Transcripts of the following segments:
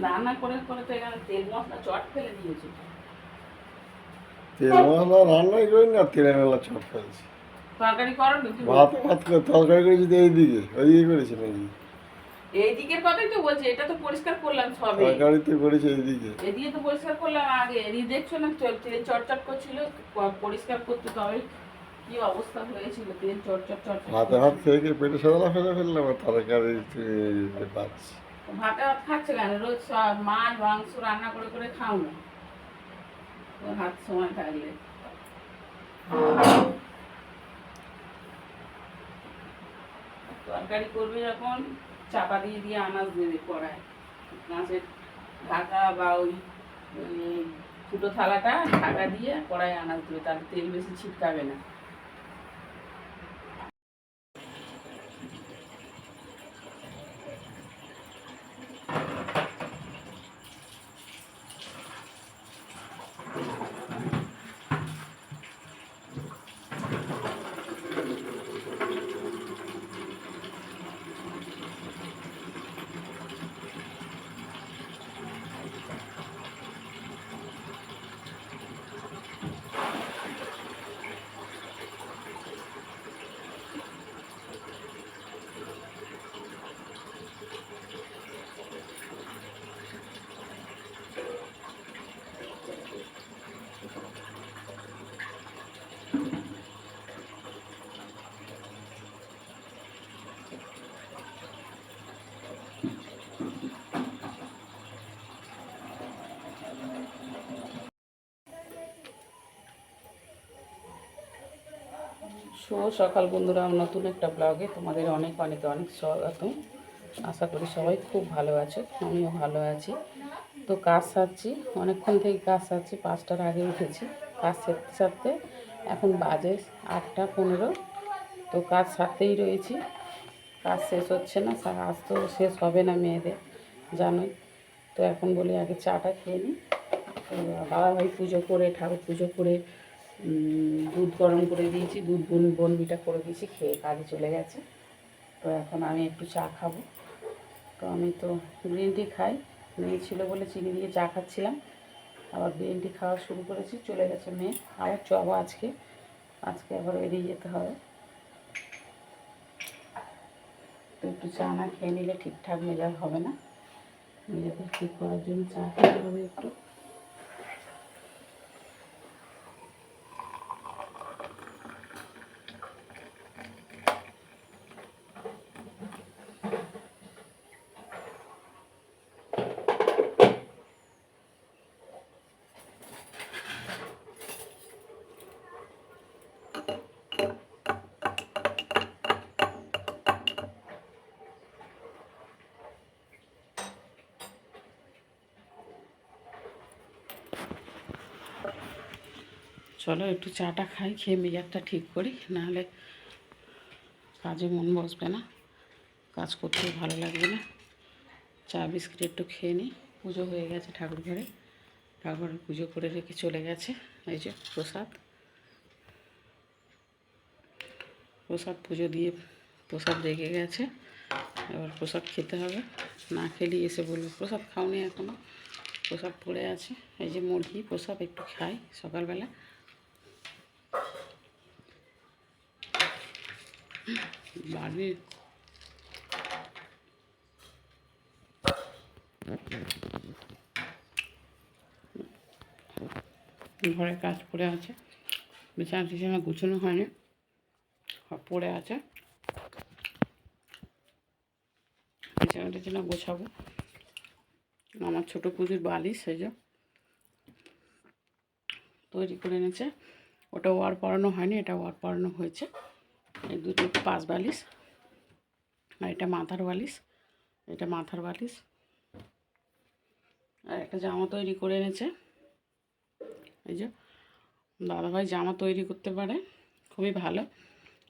রান্না করে করে তো এখানে তেল মশলা চট ফেলে দিয়েছি। তেল মশলা রান্নাই করি না, তেলে মেলা চট ফেলছি। তরকারি করো নি তুমি? ভাত করে তরকারি করেছি তো এইদিকে, ওইদিকে করেছি নাকি? এই দিকের কথাই তো বলছি, এটা তো পরিষ্কার করলাম সবে। তরকারি তো করেছি এইদিকে। এদিকে তো পরিষ্কার করলাম আগে, এদিকে দেখছো না তেল চটচট করছিল, পরিষ্কার করতে তবে কি অবস্থা হয়েছিল, তেল চটচট চটচট ভাতে ভাত করছিল। খেয়ে পেটে সাদা ফেলে ফেললাম, আর তরকারি পাচ্ছি। ভাতে ভাত খাচ্ছে কেন? রোজ মাছ মাংস রান্না করে করে খাও না তো, হাত সময় থাকলে। তরকারি করবে যখন চাপা দিয়ে দিয়ে আনাজ দেবে কড়ায়, মাছের ঢাকা বা ওই ফুটো থালাটা ঢাকা দিয়ে কড়াই আনাজ দেবে, তাহলে তেল বেশি ছিটকাবে না। শুভ সকাল বন্ধুরা, নতুন একটা ব্লগে তোমাদের অনেক অনেক অনেক স্বাগতম। আশা করি সবাই খুব ভালো আছো, আমিও ভালো আছি। তো কাজ সারছি, অনেকক্ষণ থেকে কাজ সারছি, 5টার আগে উঠেছি। কাজ সারতে সারতে এখন বাজে 8টা 15। তো কাজ সারতেই রয়েছি, কাজ শেষ হচ্ছে না, আজ তো শেষ হবে না মেয়েদের, জানোই। তো এখন বলি আগে চাটা খেয়ে নিই। দাদাভাই পুজো করে, ঠাকুর পুজো করে, দুধ গরম করে দিয়েছি, দুধ বনবিটা করে দিয়েছি, খেয়ে কাজে চলে গেছে। তো এখন আমি একটু চা খাবো। তো আমি তো গ্রিন টি খাই, মেয়ে ছিল বলে চিনি দিয়ে চা খাচ্ছিলাম, আবার গ্রিন টি খাওয়া শুরু করেছি। চলে গেছে মেয়ে, আবার যাবো আজকে আবার বেরিয়ে যেতে হবে। তো একটু চা না খেয়ে নিলে ঠিকঠাক মেজাজ হবে না, মেজাজকে ঠিক করার জন্য চা খেতে হবে একটু। চলো একটু চাটা খাই, খেয়ে মেজাজটা ঠিক করি, নাহলে কাজে মন বসবে না, কাজ করতে ভালো লাগবে না। চা বিস্কিট একটু খেয়ে নিই। পুজো হয়ে গেছে ঠাকুর ঘরে, ঠাকুরের পুজো করে রেখে চলে গেছে। এই যে প্রসাদ, পুজো দিয়ে প্রসাদ রেখে গেছে, এবার প্রসাদ খেতে হবে। না খেলেই এসে বলবে প্রসাদ খাওনি এখনও, প্রসাদ পড়ে আছে। এই যে মুরগি প্রসাদ একটু খাই সকালবেলা। বাড়ির ঘরে কাজ পড়ে আছে, বিছানা টিছানা গুছানো হয়নি, পড়ে আছে। বিছানা টিছানা গোছাবো। আমার ছোটো পুজোর বালিশ সেই যে তৈরি করে এনেছে, ওটা ওয়ার পরানো হয়নি, এটা ওয়ার পরানো হয়েছে। এই দুটো 5 বালিশ, আর এটা মাথার বালিশ, এটা মাথার বালিশ। আর একটা জামা তৈরি করে এনেছে, এই যে দাদাভাই জামা তৈরি করতে পারে, খুবই ভালো,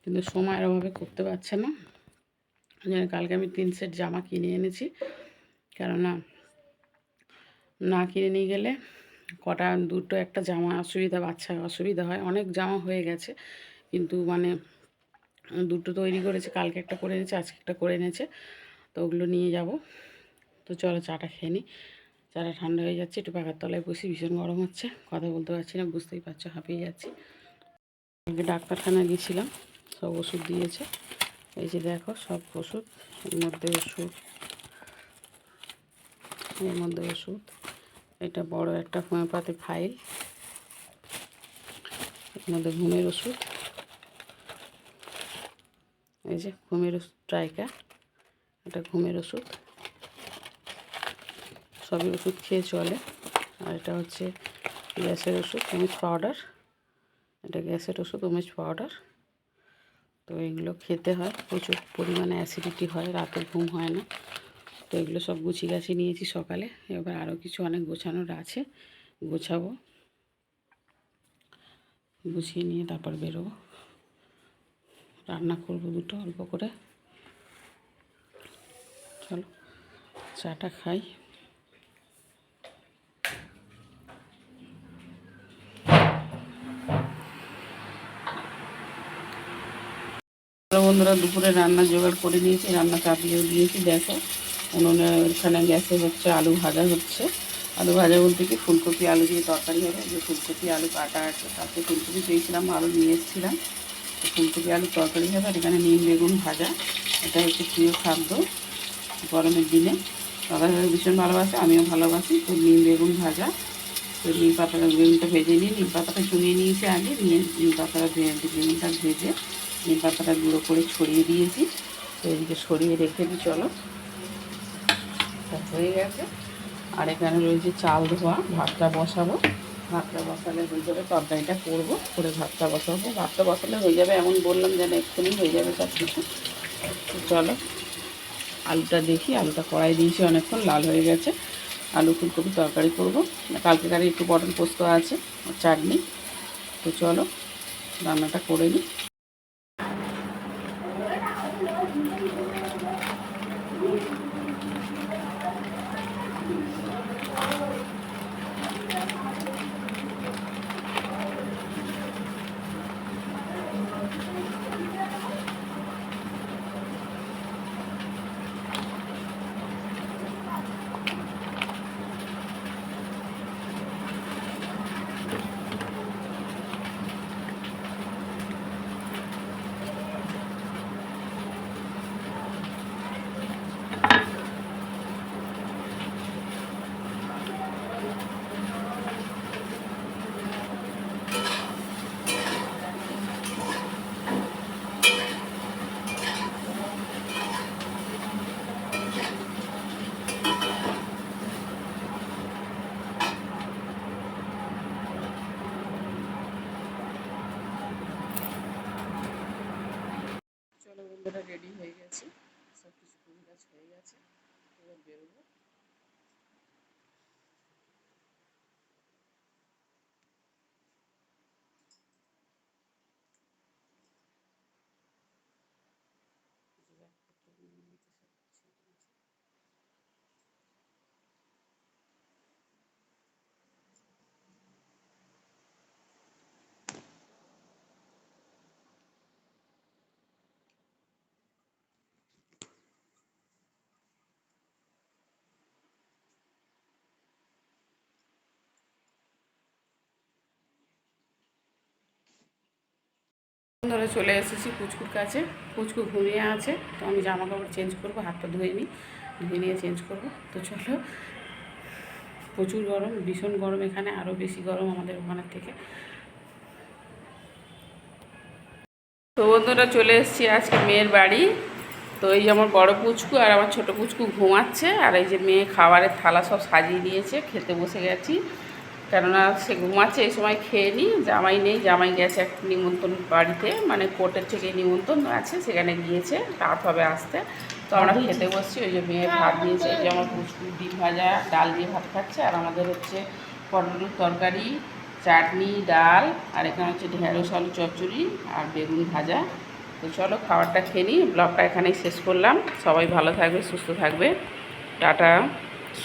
কিন্তু সময়ের অভাবে করতে পারছে না। কালকে আমি 3 সেট জামা কিনে এনেছি, কেননা না কিনে নিয়ে গেলে কটা দুটো একটা জামা অসুবিধা, বাচ্চার অসুবিধা হয়। অনেক জামা হয়ে গেছে, কিন্তু মানে দুটো তৈরি করেছে, কালকে একটা করে এনেছে, আজকে একটা করে এনেছে। তো ওগুলো নিয়ে যাব। তো চলো চাটা খেয়ে নিই, চাটা ঠান্ডা হয়ে যাচ্ছে, একটু পাখার তলায় বসি, ভীষণ গরম হচ্ছে, কথা বলতে পারছি না, বুঝতেই পারছো হাঁপিয়ে যাচ্ছি। আগে ডাক্তারখানায় গিয়েছিলাম, সব ওষুধ দিয়েছে, এই যে দেখো সব ওষুধ, এর মধ্যে ওষুধ, এর মধ্যে ওষুধ, এটা বড় একটা হোমিওপ্যাথি ফাইল, এর মধ্যে ঘুমের ওষুধ, এই যে ঘুমের ওষুধ ট্রাইকা, এটা ঘুমের ওষুধ, সবই ওষুধ খেয়ে চলে। আর এটা হচ্ছে গ্যাসের ওষুধ উমেশ পাউডার, এটা গ্যাসের ওষুধ উমেশ পাউডার। তো এগুলো খেতে হয়, প্রচুর পরিমাণে অ্যাসিডিটি হয়, রাতে ঘুম হয় না। তো এগুলো সব গুছিয়ে গাছিয়ে নিয়েছি সকালে, এবার আরও কিছু অনেক গোছানোর আছে, গোছাবো, গুছিয়ে নিয়ে তারপর বেরোবো, রান্না করবো দুটো অল্প করে। চলো চাটা খাই। বন্ধুরা দুপুরে রান্না জোগাড় করে নিয়েছি, রান্না চাপিয়েও দিয়েছি, দেখো উনুনে ওখানে গ্যাসে হচ্ছে আলু ভাজা হচ্ছে। আলু ভাজা বলতে কি ফুলকপি আলু দিয়ে তরকারি হবে, যে ফুলকপি আলু কাটা আছে, তাতে ফুলকপি পেয়েছিলাম, আলু নিয়ে এসেছিলাম, তো ফুলকপি আলু তরকারি হবে। আর এখানে নিম বেগুন ভাজা, এটা হচ্ছে প্রিয় খাদ্য গরমের দিনে, সবাই ভীষণ ভালোবাসে, আমিও ভালোবাসি। তো নিম বেগুন ভাজা, তো নিম পাতাটা বেগুনটা ভেজে নিয়ে নিম পাতাটা চুনিয়ে নিয়েছি আগে, নিয়ে নিম পাতাটা বেগুনটা ভেজে নিম পাতাটা গুঁড়ো করে ছড়িয়ে দিয়েছি। তো এদিকে সরিয়ে রেখে দিই, চলো হয়ে গেছে। আর এখানে রয়েছে চাল ধোয়া, ভাতটা বসাবো, ভাতটা বসালে হয়ে যাবে, তরকারিটা করবো, করে ভাতটা বসাবো, ভাতটা বসালে হয়ে যাবে, এমন বললাম যেন এক্ষুনি হয়ে যাবে সব কিছু। চলো আলুটা দেখি, আলুটা কড়াই দিয়েছি অনেকক্ষণ, লাল হয়ে গেছে, আলু ফুলকপি তরকারি করবো, কালকে কারে একটু পটল পোস্ত আছে, চাটনি। তো চলো রান্নাটা করে নিই। চলো বন্ধুরা রেডি হয়ে গেছে, সব কিছু ফুল গাছ হয়ে গেছে, এবার বেরোবো। ধরে চলে এসেছি পুচকুর কাছে, পুচকু ঘুমিয়ে আছে, তো আমি জামা কাপড় চেঞ্জ করবো, হাতটা ধুয়ে নিই, ধুয়ে নিয়ে চেঞ্জ করবো। তো চলো, প্রচুর গরম, ভীষণ গরম এখানে, আরও বেশি গরম আমাদের ওখানের থেকে। তো বন্ধুরা চলে এসেছি আজকে মেয়ের বাড়ি। তো এই যে আমার বড় পুচকু আর আমার ছোট পুচকু ঘুমাচ্ছে, আর এই যে মেয়ে খাবারের থালা সব সাজিয়ে দিয়েছে, খেতে বসে গেছি, কেননা সে ঘুমাচ্ছে, এই সময় খেয়ে নিই, জামাই নেই, জামাই গেছে এক নিমন্ত্রণ বাড়িতে, মানে কোর্টের থেকে নিমন্ত্রণ আছে, সেখানে গিয়েছে, রাত হবে আসতে। তো আমরা খেতে বসছি, ওই যে মেয়ে ভাত দিয়েছে, এই যে আমার পুচকু ডিম ভাজা ডাল দিয়ে ভাত খাচ্ছে, আর আমাদের হচ্ছে পটলের তরকারি, চাটনি, ডাল, আর এখানে হচ্ছে ঢেঁড়স আলু চচ্চড়ি আর বেগুন ভাজা। তো চলো খাবারটা খেয়ে নিই, ব্লগটা এখানেই শেষ করলাম, সবাই ভালো থাকবে, সুস্থ থাকবে, টাটা,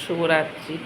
শুভরাত্রি।